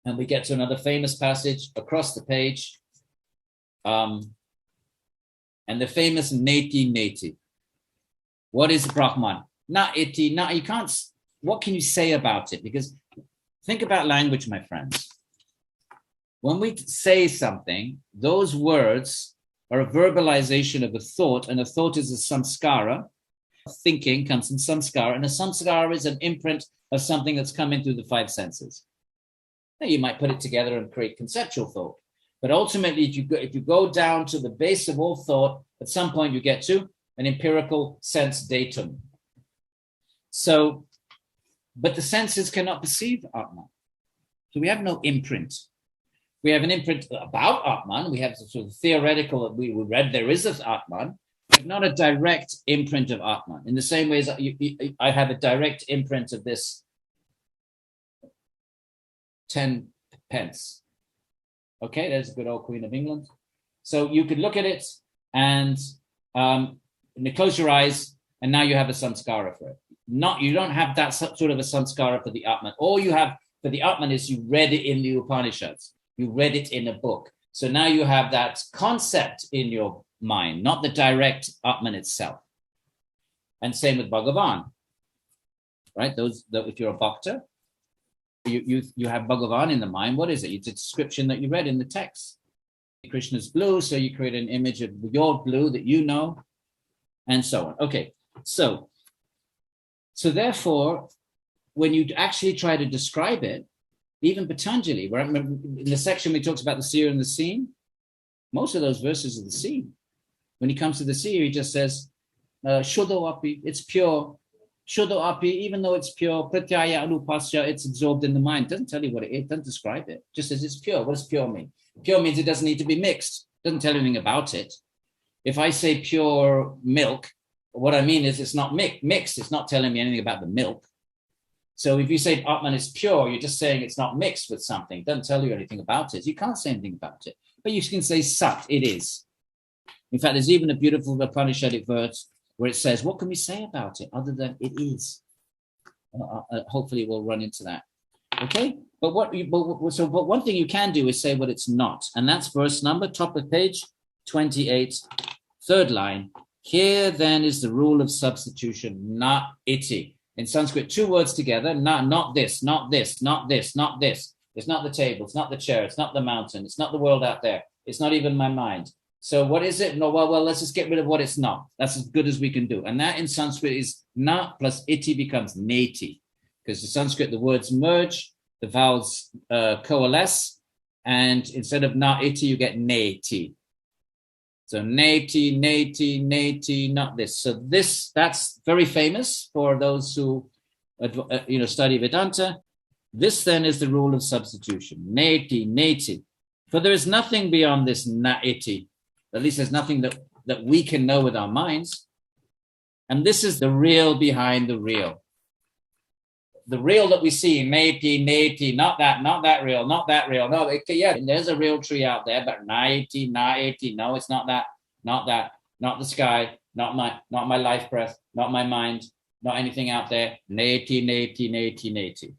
And we get to another famous passage across the page. And the famous Neti. What is Brahman? Neti, you can't, what can you say about it? Because think about language, my friends. When we say something, those words are a verbalization of a thought, and a thought is a samskara. Thinking comes from samskara, and a samskara is an imprint of something that's come in through the five senses. Now, you might put it together and create conceptual thought, but ultimately, if you go down to the base of all thought, at some point you get to an empirical sense datum. So, but the senses cannot perceive Atman. So we have no imprint. We have an imprint about Atman. We have sort of theoretical, we read there is an Atman, but not a direct imprint of Atman. In the same way as I have a direct imprint of this 10 pence. Okay, there's a good old Queen of England. So you could look at it and close your eyes, and now you have a samskara for it. You don't have that sort of a samskara for the Atman. All you have for the Atman is you read it in the Upanishads. You read it in a book. So now you have that concept in your mind, not the direct Atman itself. And same with Bhagavan, right? If you're a bhakta, you have Bhagavan in the mind. What is it? It's a description that you read in the text. Krishna's blue, so you create an image of your blue that you know, and so on. Okay, so therefore, when you actually try to describe it, even Patanjali, where in the section we talks about the seer and the seen, most of those verses are the seen. When he comes to the seer, he just says, Shuddho api, it's pure. Shuddho api, even though it's pure, pratyaya anupasya, it's absorbed in the mind. It doesn't tell you what it is, it doesn't describe it. Just says it's pure. What does pure mean? Pure means it doesn't need to be mixed. It doesn't tell you anything about it. If I say pure milk, what I mean is it's not mixed. It's not telling me anything about the milk. So if you say Atman is pure, you're just saying it's not mixed with something. It doesn't tell you anything about it. You can't say anything about it. But you can say Sat, it is. In fact, there's even a beautiful Upanishadic verse where it says, what can we say about it other than it is? Hopefully we'll run into that. Okay? But one thing you can do is say what it's not. And that's verse number, top of page 28, third line. Here then is the rule of substitution, na iti. In Sanskrit, two words together, not this, not this, not this, not this. It's not the table, it's not the chair, it's not the mountain, it's not the world out there, it's not even my mind. So what is it? No, well, let's just get rid of what it's not. That's as good as we can do. And that in Sanskrit is na plus iti becomes neti. Because in Sanskrit, the words merge, the vowels coalesce, and instead of na iti, you get neti. So neti, not this. So that's very famous for those who study Vedanta. This then is the rule of substitution. Neti. For there is nothing beyond this na-iti. At least there's nothing that we can know with our minds. And this is the real behind the real. The real that we see, neti, not that real. No, yeah, there's a real tree out there, but neti, no, it's not that, not the sky, not my life breath, not my mind, not anything out there. Neti.